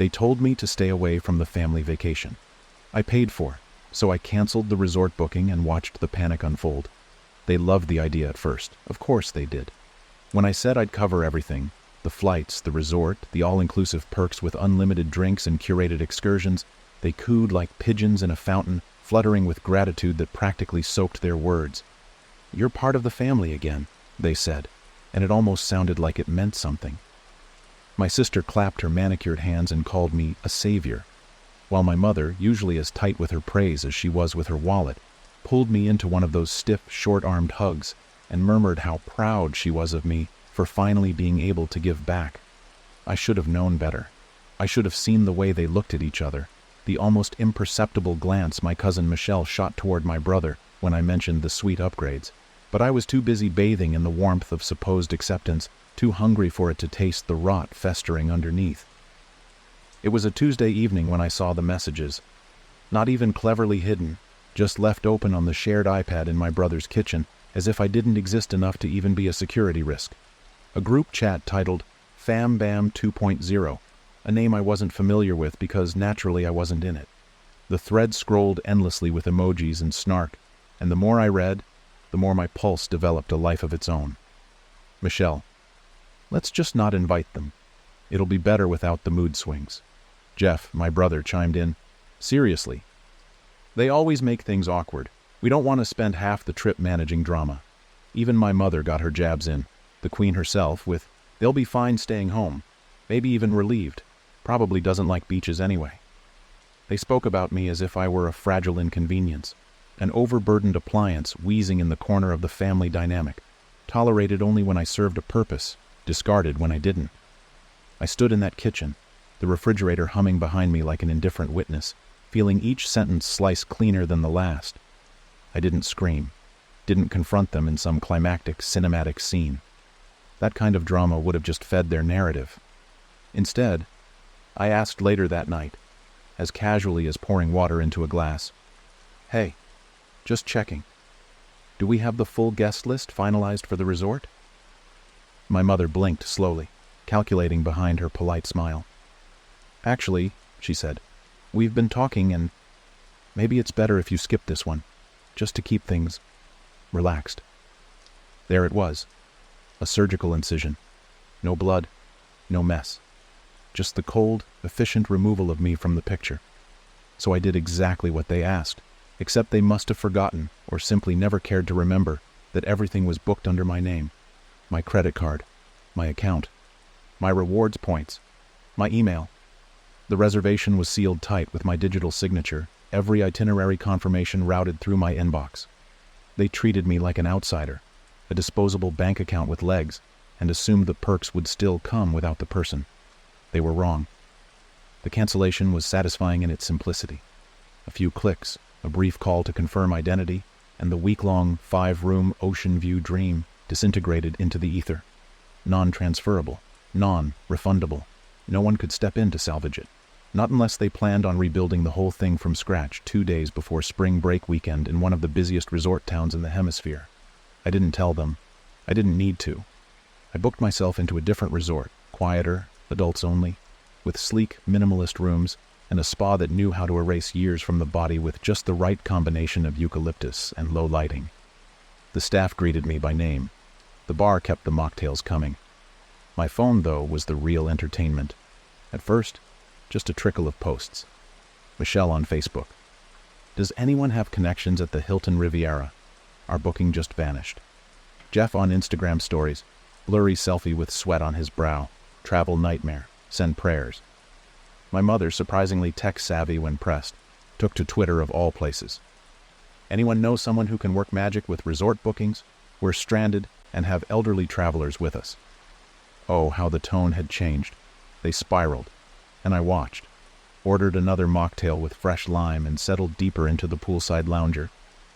They told me to stay away from the family vacation. I paid for it, so I canceled the resort booking and watched the panic unfold. They loved the idea at first. Of course they did. When I said I'd cover everything, the flights, the resort, the all-inclusive perks with unlimited drinks and curated excursions, they cooed like pigeons in a fountain, fluttering with gratitude that practically soaked their words. "You're part of the family again," they said, and it almost sounded like it meant something. My sister clapped her manicured hands and called me a savior, while my mother, usually as tight with her praise as she was with her wallet, pulled me into one of those stiff, short-armed hugs and murmured how proud she was of me for finally being able to give back. I should have known better. I should have seen the way they looked at each other, the almost imperceptible glance my cousin Michelle shot toward my brother when I mentioned the sweet upgrades. But I was too busy bathing in the warmth of supposed acceptance, too hungry for it to taste the rot festering underneath. It was a Tuesday evening when I saw the messages. Not even cleverly hidden, just left open on the shared iPad in my brother's kitchen, as if I didn't exist enough to even be a security risk. A group chat titled Fam Bam 2.0, a name I wasn't familiar with because naturally I wasn't in it. The thread scrolled endlessly with emojis and snark, and the more I read, the more my pulse developed a life of its own. Michelle, let's just not invite them. It'll be better without the mood swings. Jeff, my brother, chimed in, seriously. They always make things awkward. We don't want to spend half the trip managing drama. Even my mother got her jabs in, the queen herself, with, they'll be fine staying home, maybe even relieved, probably doesn't like beaches anyway. They spoke about me as if I were a fragile inconvenience, an overburdened appliance wheezing in the corner of the family dynamic, tolerated only when I served a purpose, discarded when I didn't. I stood in that kitchen, the refrigerator humming behind me like an indifferent witness, feeling each sentence slice cleaner than the last. I didn't scream, didn't confront them in some climactic cinematic scene. That kind of drama would have just fed their narrative. Instead, I asked later that night, as casually as pouring water into a glass, "Hey, just checking. Do we have the full guest list finalized for the resort?" My mother blinked slowly, calculating behind her polite smile. "Actually," she said, "we've been talking and maybe it's better if you skip this one, just to keep things relaxed." There it was, a surgical incision. No blood, no mess. Just the cold, efficient removal of me from the picture. So I did exactly what they asked, except they must have forgotten, or simply never cared to remember, that everything was booked under my name. My credit card, my account, my rewards points, my email. The reservation was sealed tight with my digital signature, every itinerary confirmation routed through my inbox. They treated me like an outsider, a disposable bank account with legs, and assumed the perks would still come without the person. They were wrong. The cancellation was satisfying in its simplicity. A few clicks, a brief call to confirm identity, and the week-long 5-room ocean view dream disintegrated into the ether. Non-transferable, non-refundable. No one could step in to salvage it. Not unless they planned on rebuilding the whole thing from scratch 2 days before spring break weekend in one of the busiest resort towns in the hemisphere. I didn't tell them. I didn't need to. I booked myself into a different resort, quieter, adults only, with sleek, minimalist rooms and a spa that knew how to erase years from the body with just the right combination of eucalyptus and low lighting. The staff greeted me by name. The bar kept the mocktails coming. My phone, though, was the real entertainment. At first, just a trickle of posts. Michelle on Facebook. Does anyone have connections at the Hilton Riviera? Our booking just vanished. Jeff on Instagram stories. Blurry selfie with sweat on his brow. Travel nightmare. Send prayers. My mother, surprisingly tech-savvy when pressed, took to Twitter of all places. Anyone know someone who can work magic with resort bookings? We're stranded and have elderly travelers with us. Oh, how the tone had changed. They spiraled, and I watched. Ordered another mocktail with fresh lime and settled deeper into the poolside lounger,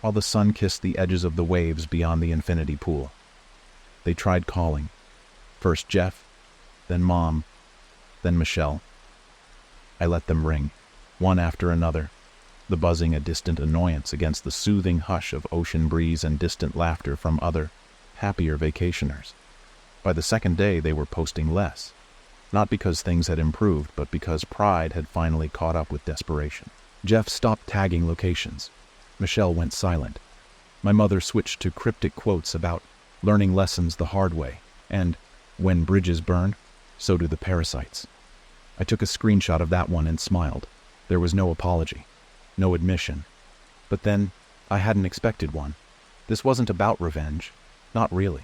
while the sun kissed the edges of the waves beyond the infinity pool. They tried calling. First Jeff, then Mom, then Michelle. I let them ring, one after another, the buzzing a distant annoyance against the soothing hush of ocean breeze and distant laughter from other, happier vacationers. By the second day, they were posting less. Not because things had improved, but because pride had finally caught up with desperation. Jeff stopped tagging locations. Michelle went silent. My mother switched to cryptic quotes about learning lessons the hard way, and when bridges burn, so do the parasites. I took a screenshot of that one and smiled. There was no apology, no admission. But then, I hadn't expected one. This wasn't about revenge. Not really.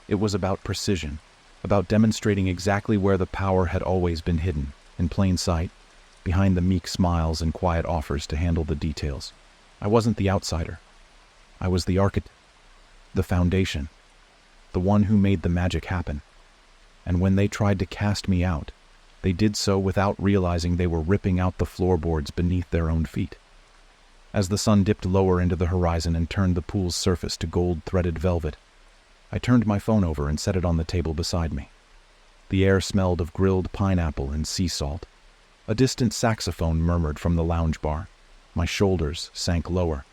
It was about precision, about demonstrating exactly where the power had always been hidden, in plain sight, behind the meek smiles and quiet offers to handle the details. I wasn't the outsider. I was the architect, the foundation, the one who made the magic happen. And when they tried to cast me out, they did so without realizing they were ripping out the floorboards beneath their own feet. As the sun dipped lower into the horizon and turned the pool's surface to gold-threaded velvet, I turned my phone over and set it on the table beside me. The air smelled of grilled pineapple and sea salt. A distant saxophone murmured from the lounge bar. My shoulders sank lower.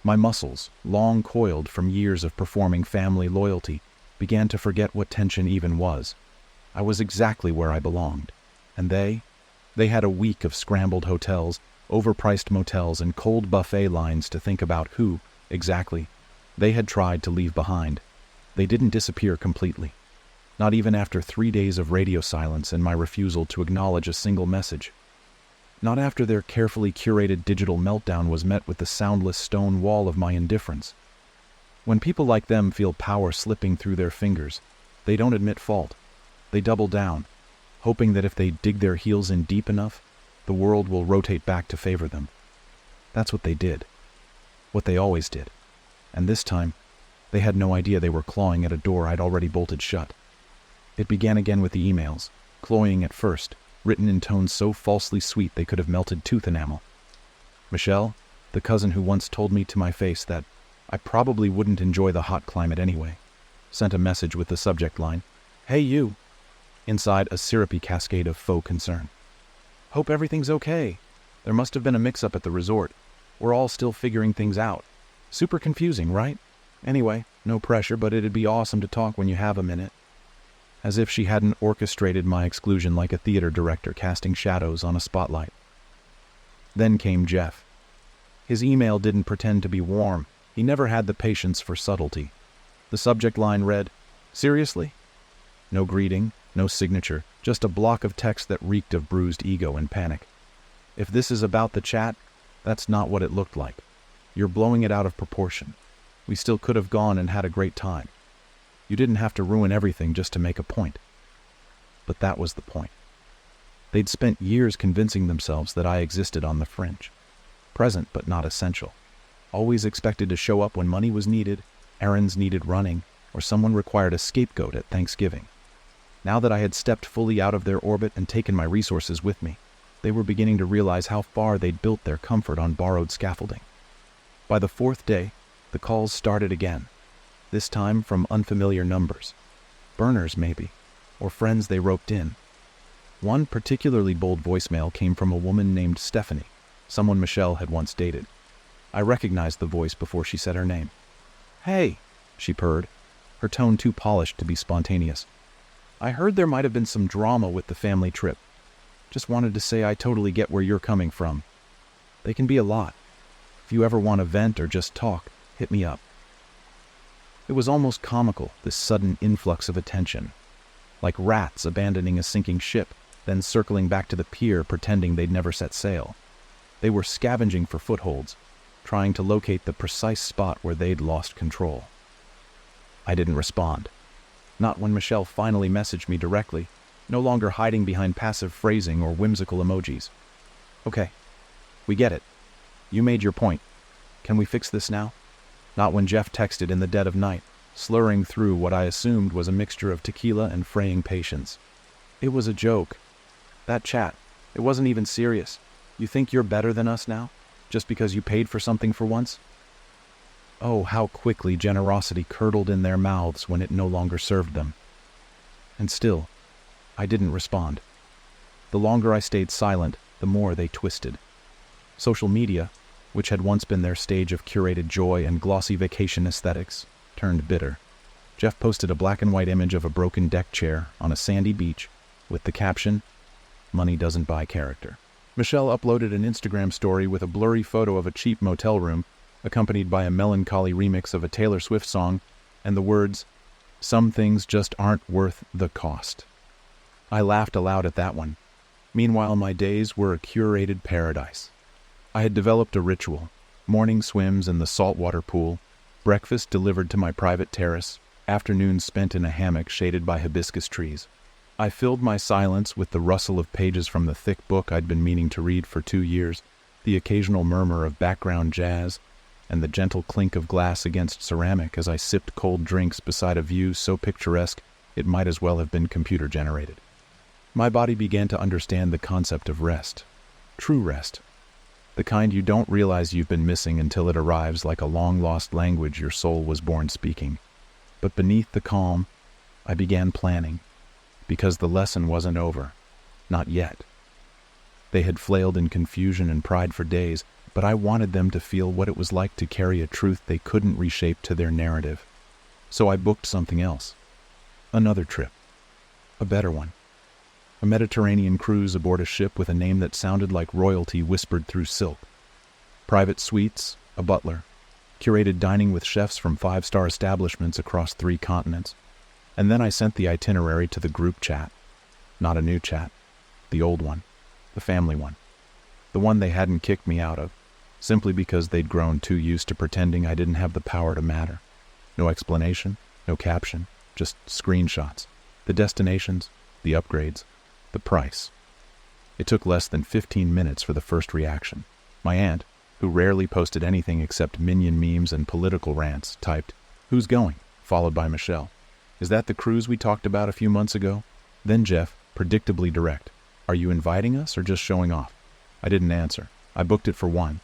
My muscles, long coiled from years of performing family loyalty, began to forget what tension even was. I was exactly where I belonged. And they had a week of scrambled hotels, overpriced motels, and cold buffet lines to think about who, exactly, they had tried to leave behind. They didn't disappear completely. Not even after 3 days of radio silence and my refusal to acknowledge a single message. Not after their carefully curated digital meltdown was met with the soundless stone wall of my indifference. When people like them feel power slipping through their fingers, they don't admit fault. They double down, hoping that if they dig their heels in deep enough, the world will rotate back to favor them. That's what they did. What they always did. And this time, they had no idea they were clawing at a door I'd already bolted shut. It began again with the emails, cloying at first, written in tones so falsely sweet they could have melted tooth enamel. Michelle, the cousin who once told me to my face that I probably wouldn't enjoy the hot climate anyway, sent a message with the subject line, "Hey you," inside a syrupy cascade of faux concern. "Hope everything's okay. There must have been a mix-up at the resort. We're all still figuring things out. Super confusing, right? Anyway, no pressure, but it'd be awesome to talk when you have a minute." As if she hadn't orchestrated my exclusion like a theater director casting shadows on a spotlight. Then came Jeff. His email didn't pretend to be warm. He never had the patience for subtlety. The subject line read, "Seriously?" No greeting, no signature, just a block of text that reeked of bruised ego and panic. If this is about the chat, that's not what it looked like. You're blowing it out of proportion. We still could have gone and had a great time. You didn't have to ruin everything just to make a point. But that was the point. They'd spent years convincing themselves that I existed on the fringe. Present but not essential. Always expected to show up when money was needed, errands needed running, or someone required a scapegoat at Thanksgiving. Now that I had stepped fully out of their orbit and taken my resources with me, they were beginning to realize how far they'd built their comfort on borrowed scaffolding. By the 4th day, the calls started again. This time from unfamiliar numbers. Burners, maybe, or friends they roped in. One particularly bold voicemail came from a woman named Stephanie, someone Michelle had once dated. I recognized the voice before she said her name. "Hey," she purred, her tone too polished to be spontaneous. "I heard there might have been some drama with the family trip. Just wanted to say I totally get where you're coming from. They can be a lot. If you ever want to vent or just talk, hit me up." It was almost comical, this sudden influx of attention. Like rats abandoning a sinking ship, then circling back to the pier pretending they'd never set sail. They were scavenging for footholds, trying to locate the precise spot where they'd lost control. I didn't respond. Not when Michelle finally messaged me directly, no longer hiding behind passive phrasing or whimsical emojis. "Okay, we get it. You made your point. Can we fix this now?" Not when Jeff texted in the dead of night, slurring through what I assumed was a mixture of tequila and fraying patience. "It was a joke. That chat, it wasn't even serious. You think you're better than us now, just because you paid for something for once?" Oh, how quickly generosity curdled in their mouths when it no longer served them. And still, I didn't respond. The longer I stayed silent, the more they twisted. Social media, which had once been their stage of curated joy and glossy vacation aesthetics, turned bitter. Jeff posted a black and white image of a broken deck chair on a sandy beach with the caption, "Money doesn't buy character." Michelle uploaded an Instagram story with a blurry photo of a cheap motel room, accompanied by a melancholy remix of a Taylor Swift song, and the words, "Some things just aren't worth the cost." I laughed aloud at that one. Meanwhile, my days were a curated paradise. I had developed a ritual: morning swims in the saltwater pool, breakfast delivered to my private terrace, afternoons spent in a hammock shaded by hibiscus trees. I filled my silence with the rustle of pages from the thick book I'd been meaning to read for 2 years, the occasional murmur of background jazz, and the gentle clink of glass against ceramic as I sipped cold drinks beside a view so picturesque it might as well have been computer-generated. My body began to understand the concept of rest. True rest. The kind you don't realize you've been missing until it arrives like a long-lost language your soul was born speaking. But beneath the calm, I began planning, because the lesson wasn't over. Not yet. They had flailed in confusion and pride for days, but I wanted them to feel what it was like to carry a truth they couldn't reshape to their narrative. So I booked something else. Another trip. A better one. A Mediterranean cruise aboard a ship with a name that sounded like royalty whispered through silk. Private suites, a butler, curated dining with chefs from 5-star establishments across 3 continents. And then I sent the itinerary to the group chat. Not a new chat. The old one. The family one. The one they hadn't kicked me out of, simply because they'd grown too used to pretending I didn't have the power to matter. No explanation, no caption, just screenshots. The destinations, the upgrades, the price. It took less than 15 minutes for the first reaction. My aunt, who rarely posted anything except minion memes and political rants, typed, "Who's going?" followed by Michelle. "Is that the cruise we talked about a few months ago?" Then Jeff, predictably direct, "Are you inviting us or just showing off?" I didn't answer. I booked it for 1,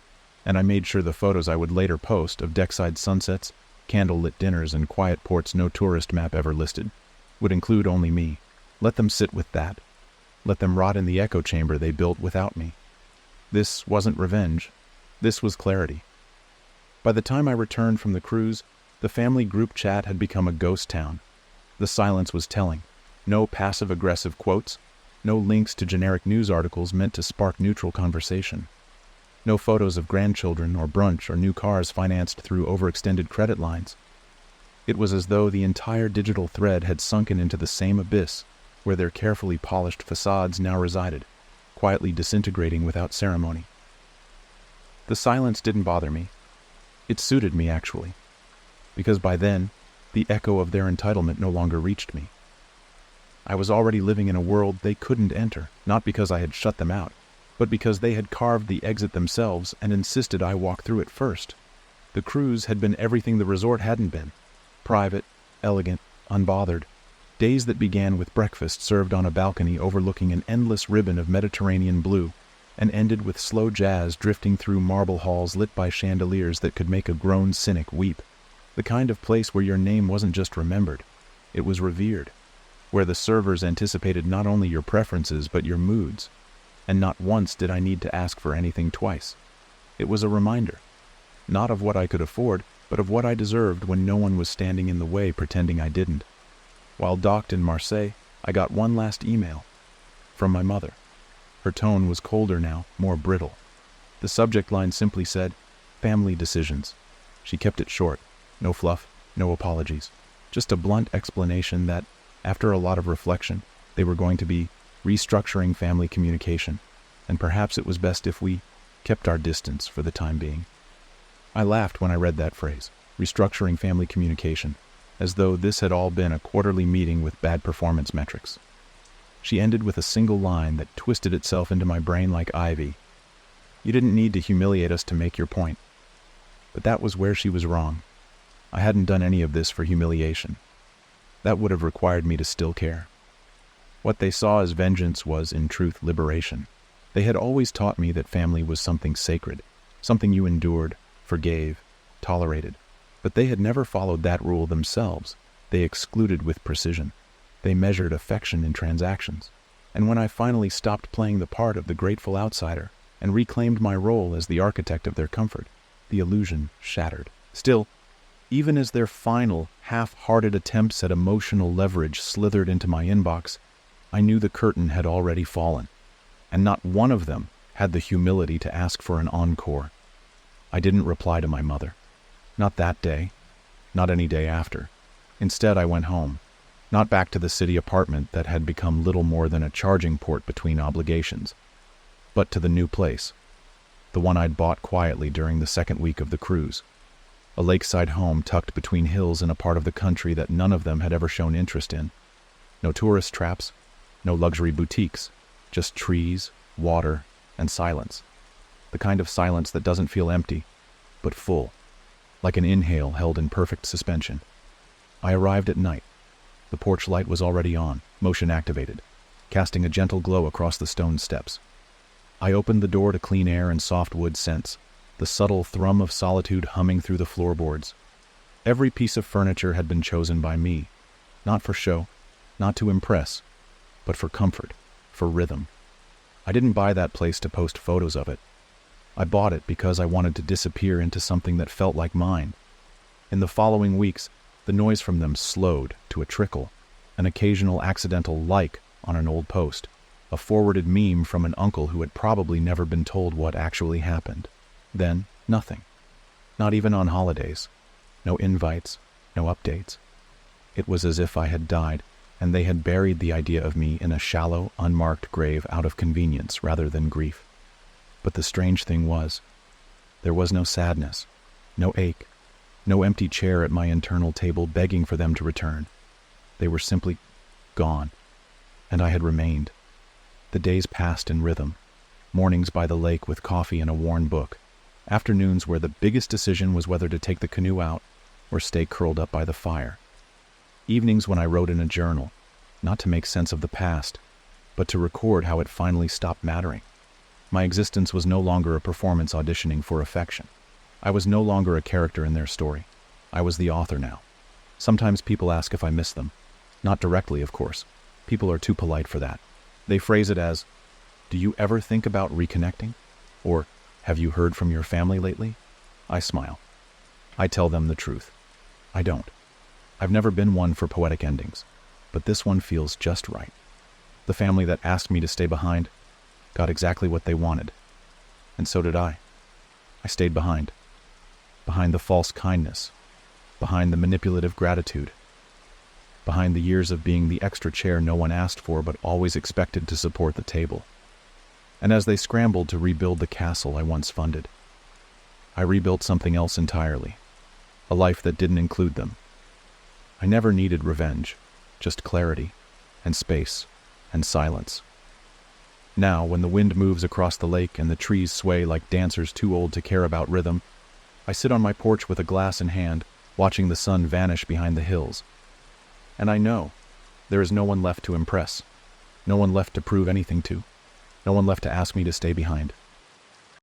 and I made sure the photos I would later post of deckside sunsets, candlelit dinners, and quiet ports no tourist map ever listed would include only me. Let them sit with that. Let them rot in the echo chamber they built without me. This wasn't revenge. This was clarity. By the time I returned from the cruise, the family group chat had become a ghost town. The silence was telling. No passive-aggressive quotes. No links to generic news articles meant to spark neutral conversation. No photos of grandchildren or brunch or new cars financed through overextended credit lines. It was as though the entire digital thread had sunken into the same abyss where their carefully polished facades now resided, quietly disintegrating without ceremony. The silence didn't bother me. It suited me, actually, because by then, the echo of their entitlement no longer reached me. I was already living in a world they couldn't enter, not because I had shut them out, but because they had carved the exit themselves and insisted I walk through it first. The cruise had been everything the resort hadn't been. Private, elegant, unbothered. Days that began with breakfast served on a balcony overlooking an endless ribbon of Mediterranean blue, and ended with slow jazz drifting through marble halls lit by chandeliers that could make a grown cynic weep. The kind of place where your name wasn't just remembered, it was revered. Where the servers anticipated not only your preferences but your moods, and not once did I need to ask for anything twice. It was a reminder, not of what I could afford, but of what I deserved when no one was standing in the way pretending I didn't. While docked in Marseille, I got one last email. From my mother. Her tone was colder now, more brittle. The subject line simply said, "Family decisions." She kept it short. No fluff, no apologies. Just a blunt explanation that, after a lot of reflection, they were going to be restructuring family communication, and perhaps it was best if we kept our distance for the time being. I laughed when I read that phrase, restructuring family communication, as though this had all been a quarterly meeting with bad performance metrics. She ended with a single line that twisted itself into my brain like ivy. "You didn't need to humiliate us to make your point." But that was where she was wrong. I hadn't done any of this for humiliation. That would have required me to still care. What they saw as vengeance was, in truth, liberation. They had always taught me that family was something sacred, something you endured, forgave, tolerated. But they had never followed that rule themselves. They excluded with precision. They measured affection in transactions. And when I finally stopped playing the part of the grateful outsider and reclaimed my role as the architect of their comfort, the illusion shattered. Still, even as their final, half-hearted attempts at emotional leverage slithered into my inbox, I knew the curtain had already fallen, and not one of them had the humility to ask for an encore. I didn't reply to my mother. Not that day, not any day after. Instead, I went home, not back to the city apartment that had become little more than a charging port between obligations, but to the new place, the one I'd bought quietly during the second week of the cruise. A lakeside home tucked between hills in a part of the country that none of them had ever shown interest in. No tourist traps, no luxury boutiques, just trees, water, and silence. The kind of silence that doesn't feel empty, but full, like an inhale held in perfect suspension. I arrived at night. The porch light was already on, motion activated, casting a gentle glow across the stone steps. I opened the door to clean air and soft wood scents, the subtle thrum of solitude humming through the floorboards. Every piece of furniture had been chosen by me, not for show, not to impress, but for comfort, for rhythm. I didn't buy that place to post photos of it. I bought it because I wanted to disappear into something that felt like mine. In the following weeks, the noise from them slowed to a trickle, an occasional accidental like on an old post, a forwarded meme from an uncle who had probably never been told what actually happened. Then, nothing. Not even on holidays. No invites, no updates. It was as if I had died, and they had buried the idea of me in a shallow, unmarked grave out of convenience rather than grief. But the strange thing was, there was no sadness, no ache, no empty chair at my internal table begging for them to return. They were simply gone, and I had remained. The days passed in rhythm, mornings by the lake with coffee and a worn book, afternoons where the biggest decision was whether to take the canoe out or stay curled up by the fire. Evenings when I wrote in a journal, not to make sense of the past, but to record how it finally stopped mattering. My existence was no longer a performance auditioning for affection. I was no longer a character in their story. I was the author now. Sometimes people ask if I miss them. Not directly, of course. People are too polite for that. They phrase it as, "Do you ever think about reconnecting?" Or, "Have you heard from your family lately?" I smile. I tell them the truth. I don't. I've never been one for poetic endings, but this one feels just right. The family that asked me to stay behind got exactly what they wanted, and so did I. I stayed behind. Behind the false kindness, behind the manipulative gratitude, behind the years of being the extra chair no one asked for but always expected to support the table. And as they scrambled to rebuild the castle I once funded, I rebuilt something else entirely, a life that didn't include them. I never needed revenge, just clarity, and space, and silence. Now, when the wind moves across the lake and the trees sway like dancers too old to care about rhythm, I sit on my porch with a glass in hand, watching the sun vanish behind the hills. And I know there is no one left to impress, no one left to prove anything to, no one left to ask me to stay behind.